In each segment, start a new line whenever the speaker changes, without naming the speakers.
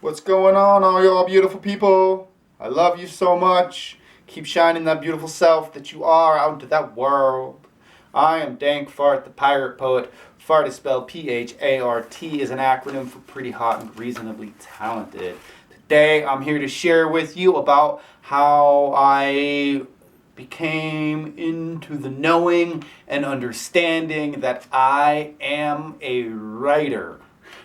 What's going on, all y'all beautiful people? I love you so much. Keep shining that beautiful self that you are out into that world. I am Dank Fart, the pirate poet. Fart is spelled P-H-A-R-T, is an acronym for pretty hot and reasonably talented. Today, I'm here to share with you about how I became into the knowing and understanding that I am a writer.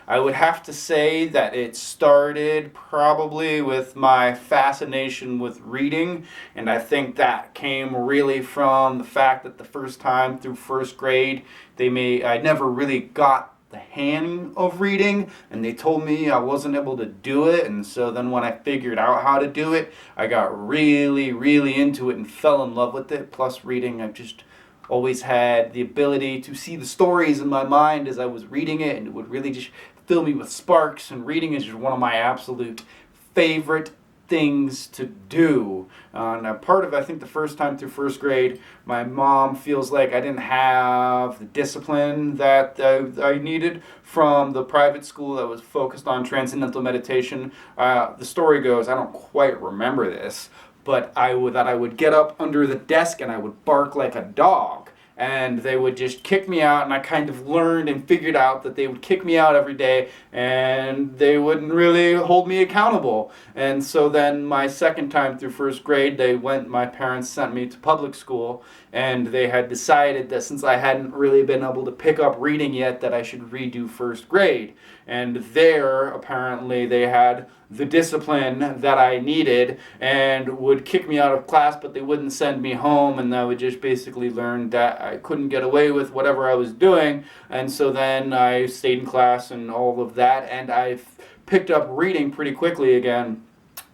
I would have to say that it started probably with my fascination with reading, and I think that came really from the fact that the first time through first grade, I never really got the hang of reading, and they told me I wasn't able to do it. And so then when I figured out how to do it, I got really into it and fell in love with it. Plus, reading, I've just always had the ability to see the stories in my mind as I was reading it, and it would really just fill me with sparks. And reading is just one of my absolute favorite things to do. And part of, I think, the first time through first grade, my mom feels like I didn't have the discipline that I needed from the private school that was focused on transcendental meditation. The story goes, I don't quite remember this, but I would get up under the desk and I would bark like a dog. And they would just kick me out, and I kind of learned and figured out that they would kick me out every day and they wouldn't really hold me accountable. And so then my second time through first grade, my parents sent me to public school, and they had decided that since I hadn't really been able to pick up reading yet, that I should redo first grade. And there, apparently, they had the discipline that I needed and would kick me out of class, but they wouldn't send me home, and I would just basically learn that I couldn't get away with whatever I was doing. And so then I stayed in class and all of that, and I picked up reading pretty quickly again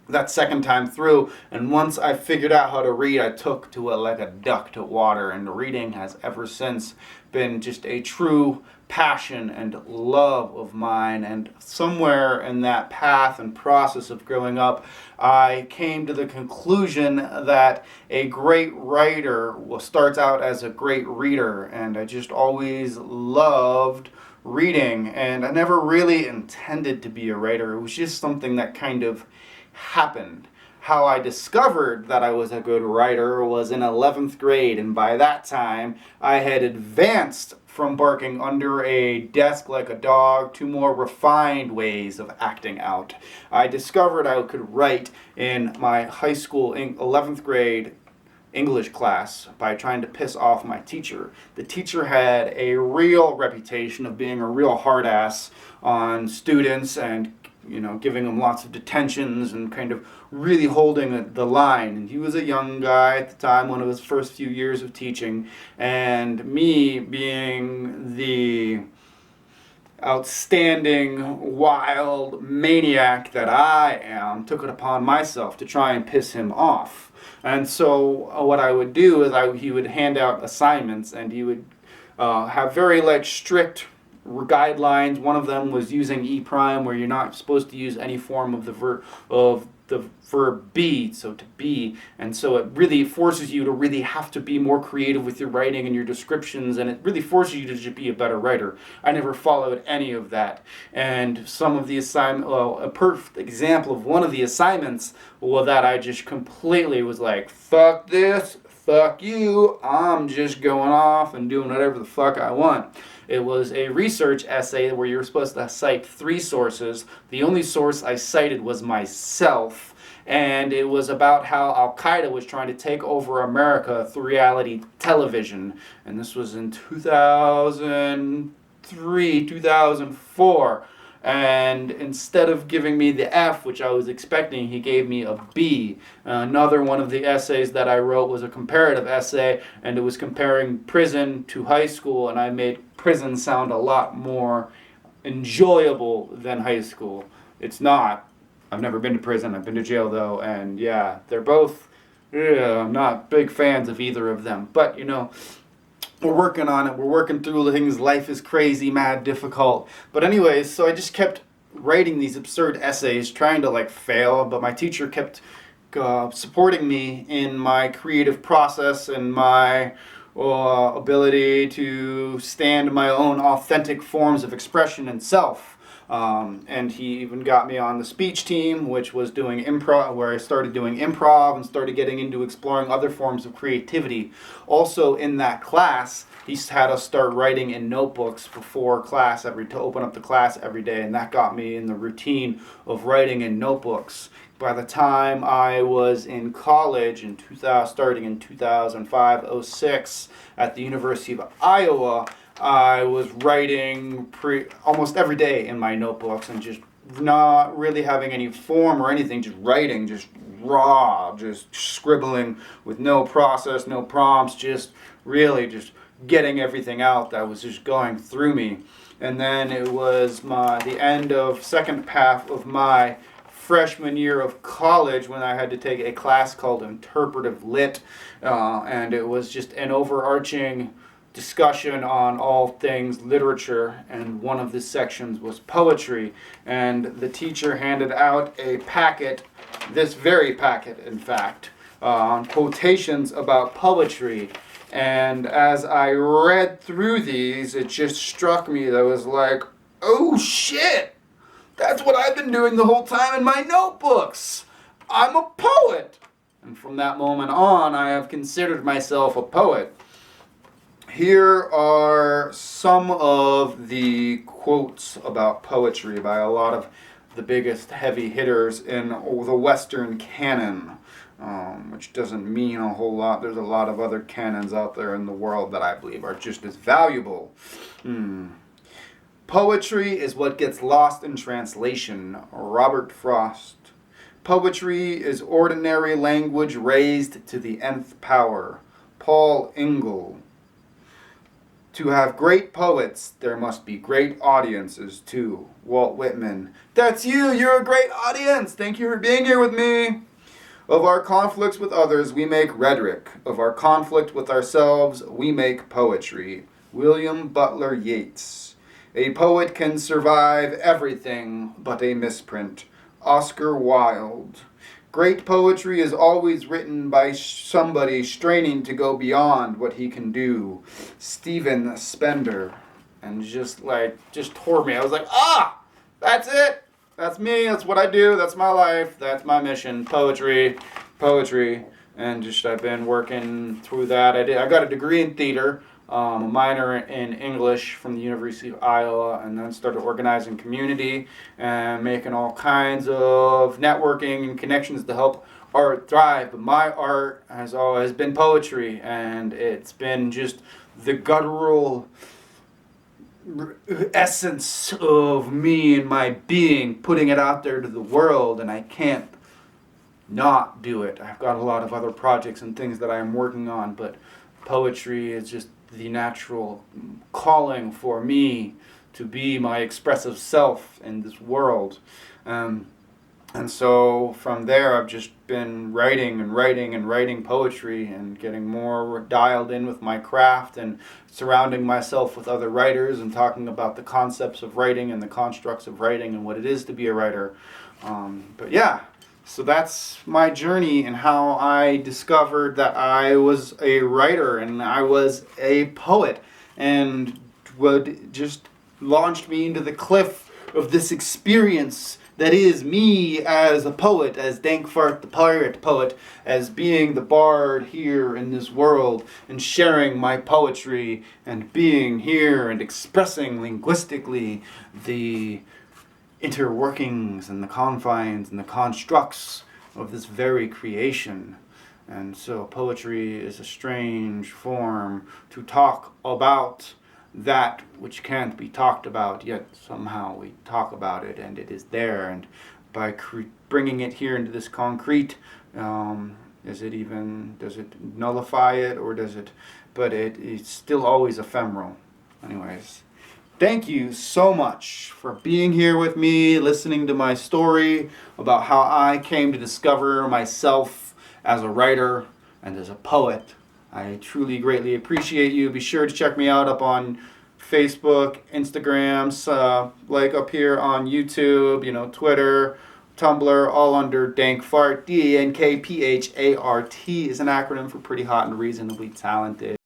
that second time through. And once I figured out how to read, I took to it like a duck to water, and reading has ever since been just a true passion and love of mine. And somewhere in that path and process of growing up, I came to the conclusion that a great writer starts out as a great reader, and I just always loved reading, and I never really intended to be a writer. It was just something that kind of happened. How I discovered that I was a good writer was in 11th grade, and by that time I had advanced from barking under a desk like a dog to more refined ways of acting out. I discovered I could write in my high school 11th grade English class by trying to piss off my teacher. The teacher had a real reputation of being a real hard ass on students, and giving them lots of detentions and kind of really holding the line. And he was a young guy at the time, one of his first few years of teaching, and me being the outstanding, wild maniac that I am, took it upon myself to try and piss him off. And so what I would do is he would hand out assignments, and he would have very strict guidelines. One of them was using E prime, where you're not supposed to use any form of the verb be, so to be. And so it really forces you to really have to be more creative with your writing and your descriptions, and it really forces you to just be a better writer. I never followed any of that. And some of the a perfect example of one of the assignments was that I just completely was like, fuck this, fuck you, I'm just going off and doing whatever the fuck I want. It was a research essay where you were supposed to cite 3 sources. The only source I cited was myself, and it was about how Al-Qaeda was trying to take over America through reality television. And this was in 2003, 2004. And instead of giving me the F, which I was expecting, he gave me a B. Another one of the essays that I wrote was a comparative essay, and it was comparing prison to high school, and I made prison sound a lot more enjoyable than high school. It's not. I've never been to prison. I've been to jail, though, and yeah, they're both, I'm not big fans of either of them. But, we're working on it. We're working through things. Life is crazy, mad, difficult. But anyways, so I just kept writing these absurd essays, trying to fail, but my teacher kept supporting me in my creative process and my ability to stand my own authentic forms of expression and self. And he even got me on the speech team, which was doing improv, where I started doing improv and started getting into exploring other forms of creativity. Also in that class, he had us start writing in notebooks before class to open up the class every day, and that got me in the routine of writing in notebooks. By the time I was in college in starting in 2005-06 at the University of Iowa, I was writing almost every day in my notebooks and just not really having any form or anything, just writing, just raw, just scribbling with no process, no prompts, just really just getting everything out that was just going through me. And then it was the end of second half of my freshman year of college when I had to take a class called Interpretive Lit, and it was just an overarching discussion on all things literature, and one of the sections was poetry, and the teacher handed out a packet, this very packet in fact, on quotations about poetry. And as I read through these, it just struck me that I was like, oh shit! That's what I've been doing the whole time in my notebooks. I'm a poet. And from that moment on, I have considered myself a poet. Here are some of the quotes about poetry by a lot of the biggest heavy hitters in the Western canon, which doesn't mean a whole lot. There's a lot of other canons out there in the world that I believe are just as valuable. Poetry is what gets lost in translation. Robert Frost. Poetry is ordinary language raised to the nth power. Paul Ingle. To have great poets, there must be great audiences too. Walt Whitman. That's you! You're a great audience! Thank you for being here with me! Of our conflicts with others, we make rhetoric. Of our conflict with ourselves, we make poetry. William Butler Yeats. A poet can survive everything but a misprint. Oscar Wilde. Great poetry is always written by somebody straining to go beyond what he can do. Stephen Spender. And just tore me. I was like, that's it. That's me. That's what I do. That's my life. That's my mission. Poetry. And I've been working through that. I got a degree in theater. A minor in English from the University of Iowa, and then started organizing community and making all kinds of networking and connections to help art thrive. But my art has always been poetry, and it's been just the guttural essence of me and my being, putting it out there to the world, and I can't not do it. I've got a lot of other projects and things that I'm working on, but poetry is just the natural calling for me to be my expressive self in this world. And so from there, I've just been writing poetry and getting more dialed in with my craft and surrounding myself with other writers and talking about the concepts of writing and the constructs of writing and what it is to be a writer. But yeah. So that's my journey and how I discovered that I was a writer and I was a poet, and would just launched me into the cliff of this experience that is me as a poet, as Dankfart the pirate poet, as being the bard here in this world and sharing my poetry and being here and expressing linguistically the interworkings and the confines and the constructs of this very creation. And so poetry is a strange form to talk about that which can't be talked about, yet somehow we talk about it and it is there. And by bringing it here into this concrete, does it nullify it, or does it, but it's still always ephemeral. Anyways. Thank you so much for being here with me, listening to my story about how I came to discover myself as a writer and as a poet. I truly greatly appreciate you. Be sure to check me out up on Facebook, Instagram, up here on YouTube, Twitter, Tumblr, all under Dankfart. DANKPHART is an acronym for Pretty Hot and Reasonably Talented.